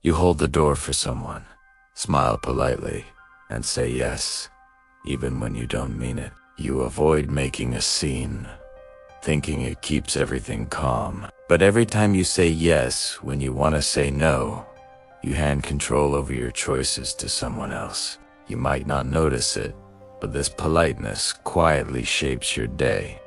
You hold the door for someone, smile politely, and say yes, even when you don't mean it. You avoid making a scene, thinking it keeps everything calm. But every time you say yes when you want to say no, you hand control over your choices to someone else. You might not notice it, but this politeness quietly shapes your day,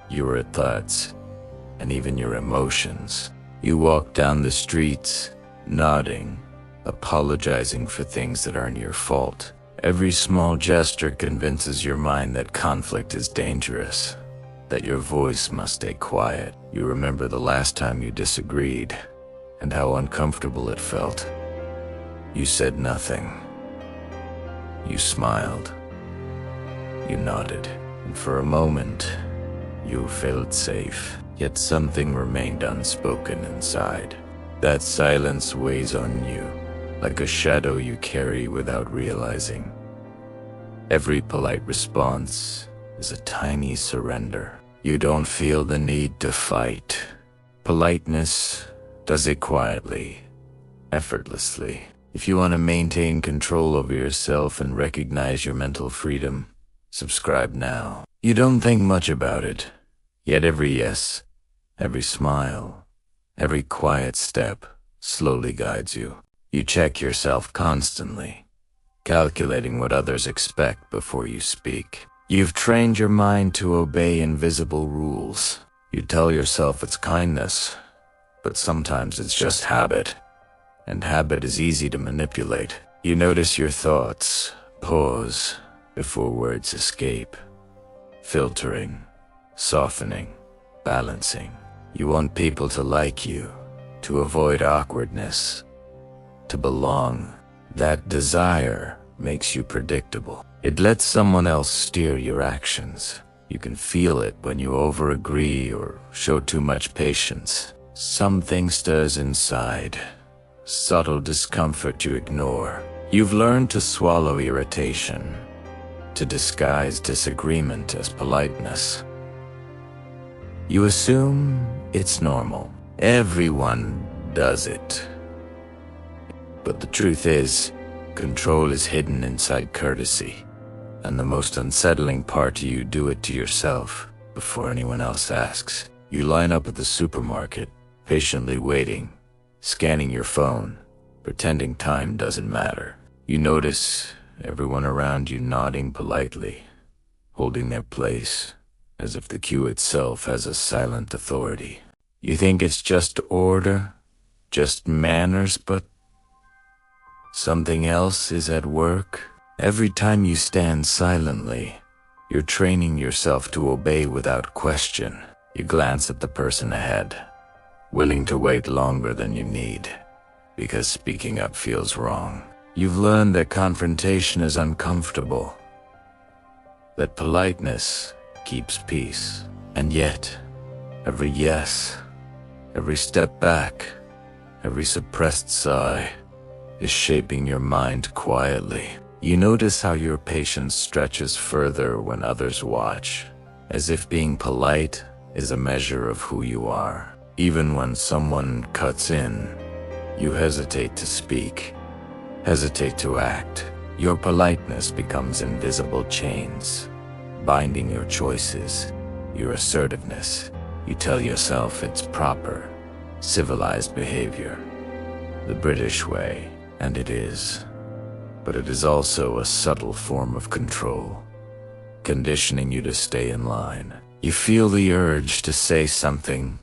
your thoughts, and even your emotions. You walk down the streets, nodding, apologizing for things that aren't your fault. Every small gesture convinces your mind that conflict is dangerous, that your voice must stay quiet. You remember the last time you disagreed, and how uncomfortable it felt. You said nothing. You smiled. You nodded, and for a moment, you felt safe. Yet something remained unspoken inside. That silence weighs on you, like a shadow you carry without realizing. Every polite response is a tiny surrender. You don't feel the need to fight. Politeness does it quietly, effortlessly. If you want to maintain control over yourself and recognize your mental freedom, subscribe now. You don't think much about it, yet every yes, every smile, every quiet step slowly guides you. You check yourself constantly, calculating what others expect before you speak. You've trained your mind to obey invisible rules. You tell yourself it's kindness, but sometimes it's just habit. And habit is easy to manipulate. You notice your thoughts, pause before words escape, filtering, softening, balancing. You want people to like you, to avoid awkwardness, to belong. That desire makes you predictable. It lets someone else steer your actions. You can feel it when you overagree or show too much patience. Something stirs inside, subtle discomfort you ignore. You've learned to swallow irritation, to disguise disagreement as politeness. You assume it's normal. Everyone does it. But the truth is, control is hidden inside courtesy. And the most unsettling part, you do it to yourself before anyone else asks. You line up at the supermarket, patiently waiting, scanning your phone, pretending time doesn't matter. You notice everyone around you nodding politely, holding their place, as if the queue itself has a silent authority. You think it's just order, just manners, but something else is at work. Every time you stand silently, you're training yourself to obey without question. You glance at the person ahead, willing to wait longer than you need, because speaking up feels wrong. You've learned that confrontation is uncomfortable, that politeness keeps peace. And yet, every yes, every step back, every suppressed sigh is shaping your mind quietly. You notice how your patience stretches further when others watch, as if being polite is a measure of who you are. Even when someone cuts in, you hesitate to speak, hesitate to act. Your politeness becomes invisible chains, binding your choices, your assertiveness. You tell yourself it's proper, civilized behavior, the British way, and it is. But it is also a subtle form of control, conditioning you to stay in line. You feel the urge to say something,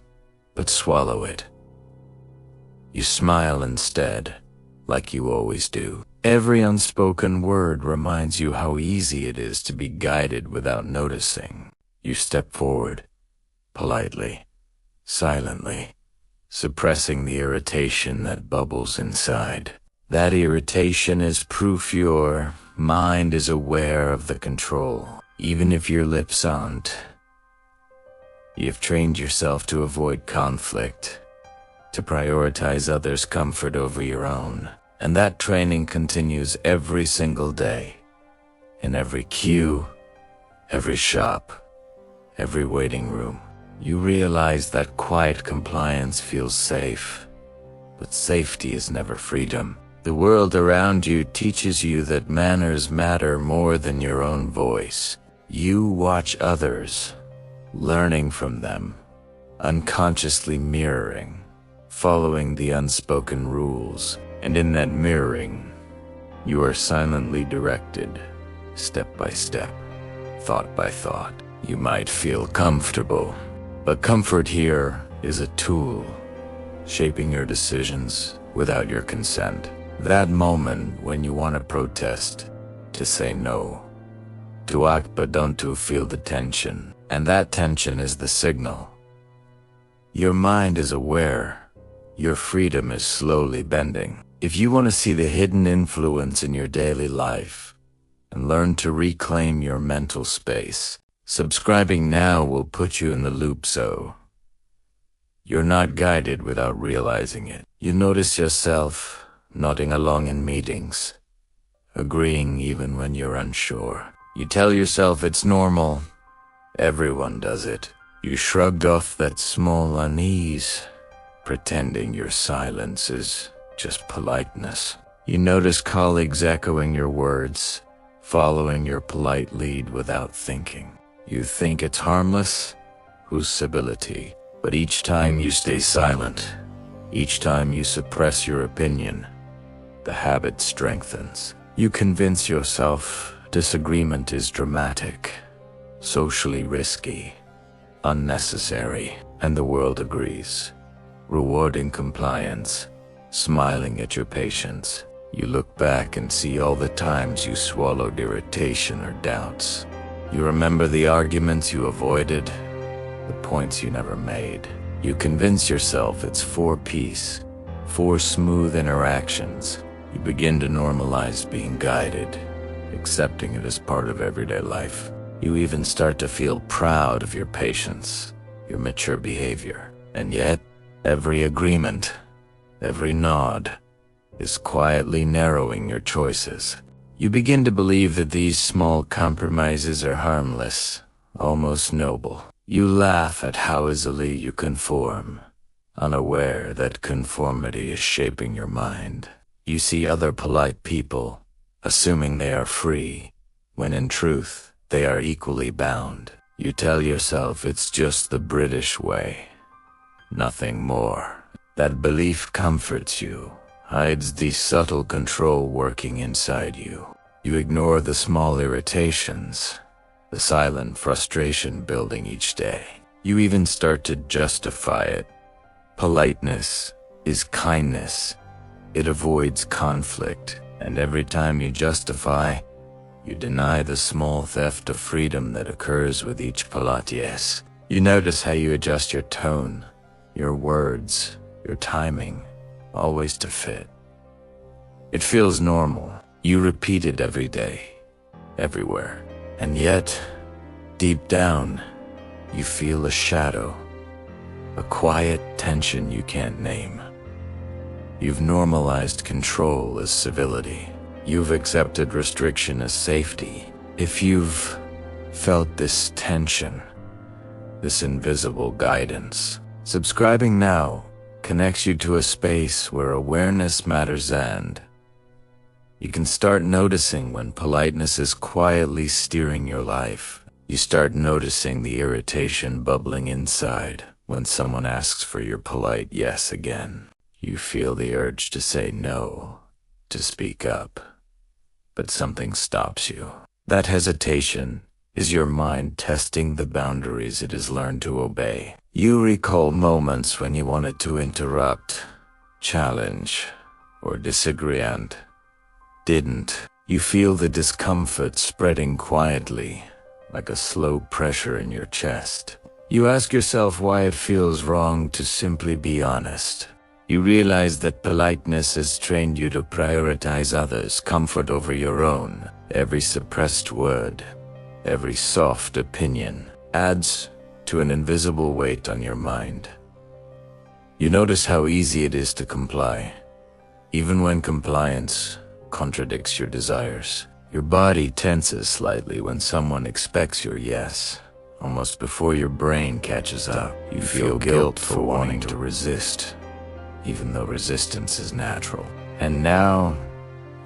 but swallow it. You smile instead, like you always do. Every unspoken word reminds you how easy it is to be guided without noticing. You step forward, politely, silently, suppressing the irritation that bubbles inside. That irritation is proof your mind is aware of the control, even if your lips aren't. You've trained yourself to avoid conflict, to prioritize others' comfort over your own. And that training continues every single day, in every queue, every shop, every waiting room. You realize that quiet compliance feels safe, but safety is never freedom. The world around you teaches you that manners matter more than your own voice. You watch others, learning from them, unconsciously mirroring, following the unspoken rules, and in that mirroring, you are silently directed, step by step, thought by thought. You might feel comfortable, but comfort here is a tool, shaping your decisions without your consent. That moment when you want to protest, to say no, to act but don't to feel the tension, and that tension is the signal. Your mind is aware, your freedom is slowly bending. If you want to see the hidden influence in your daily life and learn to reclaim your mental space, subscribing now will put you in the loop so you're not guided without realizing it. You notice yourself nodding along in meetings, agreeing even when you're unsure. You tell yourself it's normal, everyone does it. You shrugged off that small unease, pretending your silence is just politeness. You notice colleagues echoing your words, following your polite lead without thinking. You think it's harmless, whose civility, but each time you stay silent, each time you suppress your opinion, the habit strengthens. You convince yourself disagreement is dramatic, socially risky, unnecessary, and the world agrees, rewarding compliance, smiling at your patience. You look back and see all the times you swallowed irritation or doubts. You remember the arguments you avoided, the points you never made. You convince yourself it's for peace, for smooth interactions. You begin to normalize being guided, accepting it as part of everyday life. You even start to feel proud of your patience, your mature behavior. And yet, every agreement, every nod, is quietly narrowing your choices. You begin to believe that these small compromises are harmless, almost noble. You laugh at how easily you conform, unaware that conformity is shaping your mind. You see other polite people, assuming they are free, when in truth, they are equally bound. You tell yourself it's just the British way, nothing more. That belief comforts you, hides the subtle control working inside you. You ignore the small irritations, the silent frustration building each day. You even start to justify it. Politeness is kindness. It avoids conflict, and every time you justify, you deny the small theft of freedom that occurs with each politesse. You notice how you adjust your tone, your words, your timing, always to fit. It feels normal. You repeat it every day, everywhere. And yet, deep down, you feel a shadow, a quiet tension you can't name. You've normalized control as civility. You've accepted restriction as safety. If you've felt this tension, this invisible guidance, subscribing now connects you to a space where awareness matters, and you can start noticing when politeness is quietly steering your life. You start noticing the irritation bubbling inside when someone asks for your polite yes again. You feel the urge to say no, to speak up, but something stops you. That hesitation is your mind testing the boundaries it has learned to obey. You recall moments when you wanted to interrupt, challenge, or disagree and didn't. You feel the discomfort spreading quietly, like a slow pressure in your chest. You ask yourself why it feels wrong to simply be honest. You realize that politeness has trained you to prioritize others' comfort over your own. Every suppressed word, every soft opinion, adds to an invisible weight on your mind. You notice how easy it is to comply, even when compliance contradicts your desires. Your body tenses slightly when someone expects your yes. Almost before your brain catches up, you feel guilt for wanting to resist, even though resistance is natural. And now,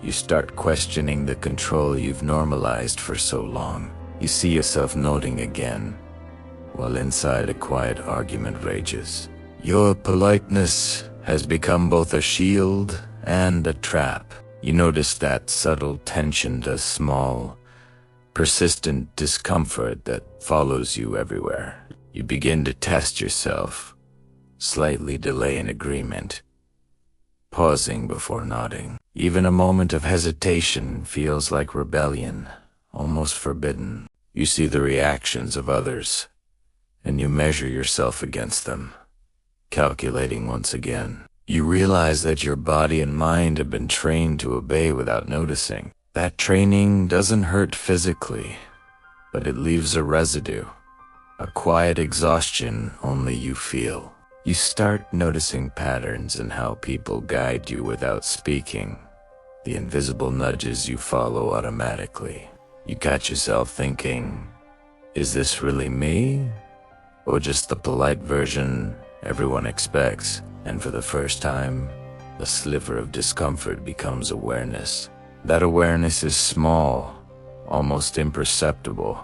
you start questioning the control you've normalized for so long. You see yourself nodding again, while inside a quiet argument rages. Your politeness has become both a shield and a trap. You notice that subtle tension, the small, persistent discomfort that follows you everywhere. You begin to test yourself, slightly delaying agreement, pausing before nodding. Even a moment of hesitation feels like rebellion, almost forbidden. You see the reactions of others, and you measure yourself against them, calculating once again. You realize that your body and mind have been trained to obey without noticing. That training doesn't hurt physically, but it leaves a residue, a quiet exhaustion only you feel. You start noticing patterns in how people guide you without speaking, the invisible nudges you follow automatically. You catch yourself thinking, is this really me? Or just the polite version everyone expects? And for the first time, a sliver of discomfort becomes awareness. That awareness is small, almost imperceptible,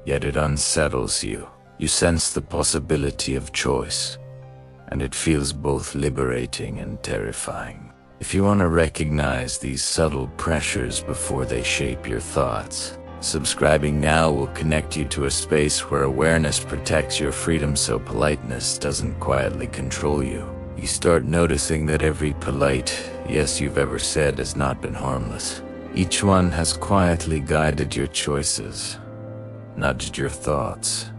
yet it unsettles you. You sense the possibility of choice, and it feels both liberating and terrifying. If you want to recognize these subtle pressures before they shape your thoughts, subscribing now will connect you to a space where awareness protects your freedom so politeness doesn't quietly control you. You start noticing that every polite yes you've ever said has not been harmless. Each one has quietly guided your choices, nudged your thoughts,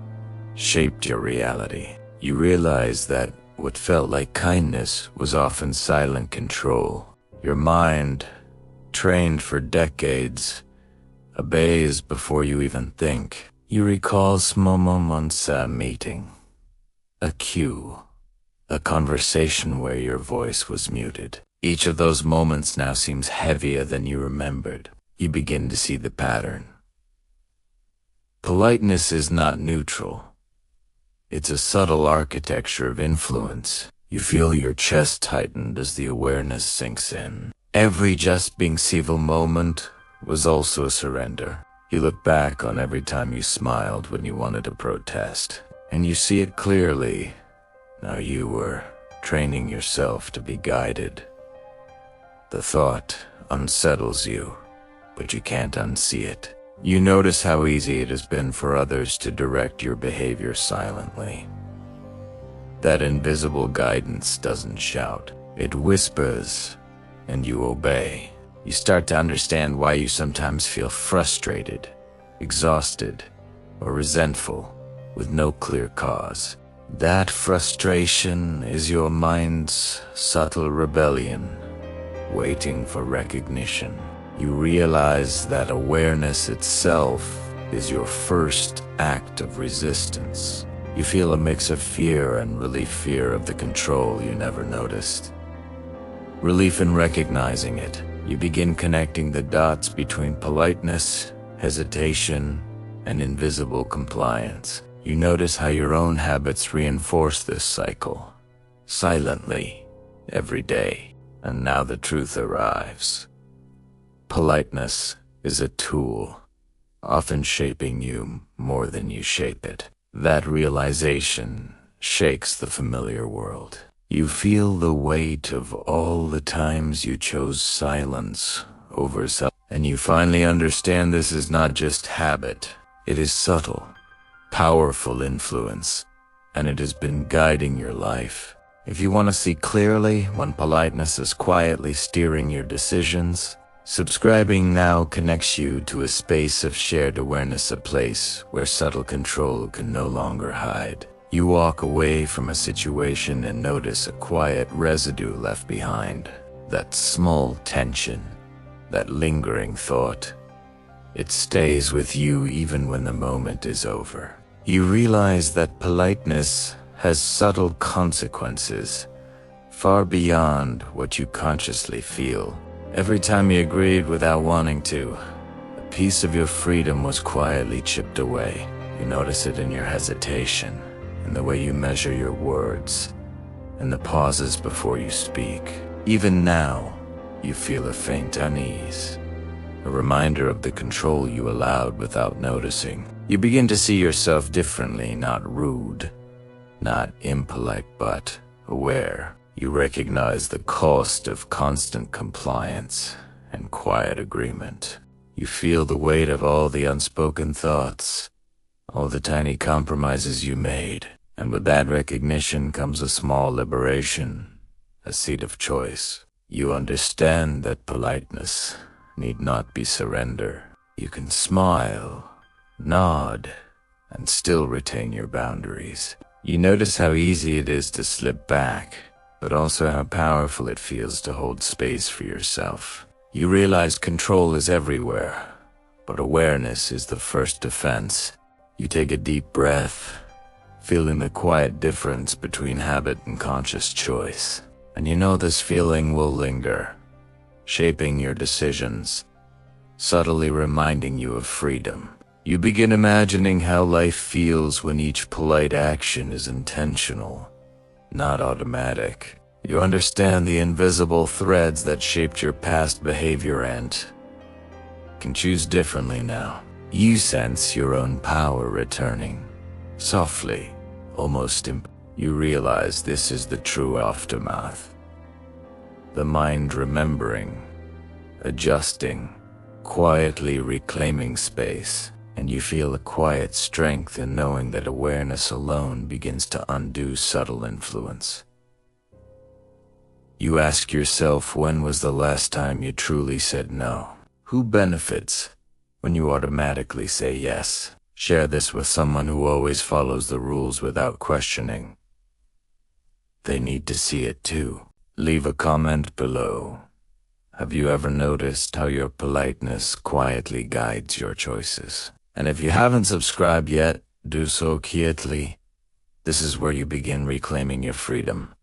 shaped your reality. You realize that what felt like kindness was often silent control. Your mind, trained for decades, obeys before you even think. You recall small moments, a meeting, a cue, a conversation where your voice was muted. Each of those moments now seems heavier than you remembered. You begin to see the pattern. Politeness is not neutral. It's a subtle architecture of influence. You feel your chest tightened as the awareness sinks in. Every just being civil moment was also a surrender. You look back on every time you smiled when you wanted to protest, and you see it clearly. Now you were training yourself to be guided. The thought unsettles you, but you can't unsee it. You notice how easy it has been for others to direct your behavior silently. That invisible guidance doesn't shout. It whispers, and you obey. You start to understand why you sometimes feel frustrated, exhausted, or resentful with no clear cause. That frustration is your mind's subtle rebellion, waiting for recognition. You realize that awareness itself is your first act of resistance. You feel a mix of fear and relief, fear of the control you never noticed. Relief in recognizing it. You begin connecting the dots between politeness, hesitation, and invisible compliance. You notice how your own habits reinforce this cycle, silently, every day. And now the truth arrives. Politeness is a tool, often shaping you more than you shape it. That realization shakes the familiar world. You feel the weight of all the times you chose silence over self, and you finally understand this is not just habit. It is subtle, powerful influence, and it has been guiding your life. If you want to see clearly when politeness is quietly steering your decisions, subscribing now connects you to a space of shared awareness, a place where subtle control can no longer hide. You walk away from a situation and notice a quiet residue left behind. That small tension, that lingering thought. It stays with you even when the moment is over. You realize that politeness has subtle consequences, far beyond what you consciously feel. Every time you agreed without wanting to, a piece of your freedom was quietly chipped away. You notice it in your hesitation, in the way you measure your words, and the pauses before you speak. Even now, you feel a faint unease, a reminder of the control you allowed without noticing. You begin to see yourself differently, not rude, not impolite, but aware. You recognize the cost of constant compliance and quiet agreement. You feel the weight of all the unspoken thoughts, all the tiny compromises you made. And with that recognition comes a small liberation, a seat of choice. You understand that politeness need not be surrender. You can smile, nod, and still retain your boundaries. You notice how easy it is to slip back, but also how powerful it feels to hold space for yourself. You realize control is everywhere, but awareness is the first defense. You take a deep breath, feeling the quiet difference between habit and conscious choice. And you know this feeling will linger, shaping your decisions, subtly reminding you of freedom. You begin imagining how life feels when each polite action is intentional, not automatic. You understand the invisible threads that shaped your past behavior and can choose differently now. You sense your own power returning. Softly, almost you realize this is the true aftermath. The mind remembering, adjusting, quietly reclaiming space, and you feel a quiet strength in knowing that awareness alone begins to undo subtle influence. You ask yourself, when was the last time you truly said no? Who benefits when you automatically say yes? Share this with someone who always follows the rules without questioning. They need to see it too. Leave a comment below. Have you ever noticed how your politeness quietly guides your choices? And if you haven't subscribed yet, do so quietly. This is where you begin reclaiming your freedom,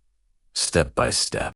step by step.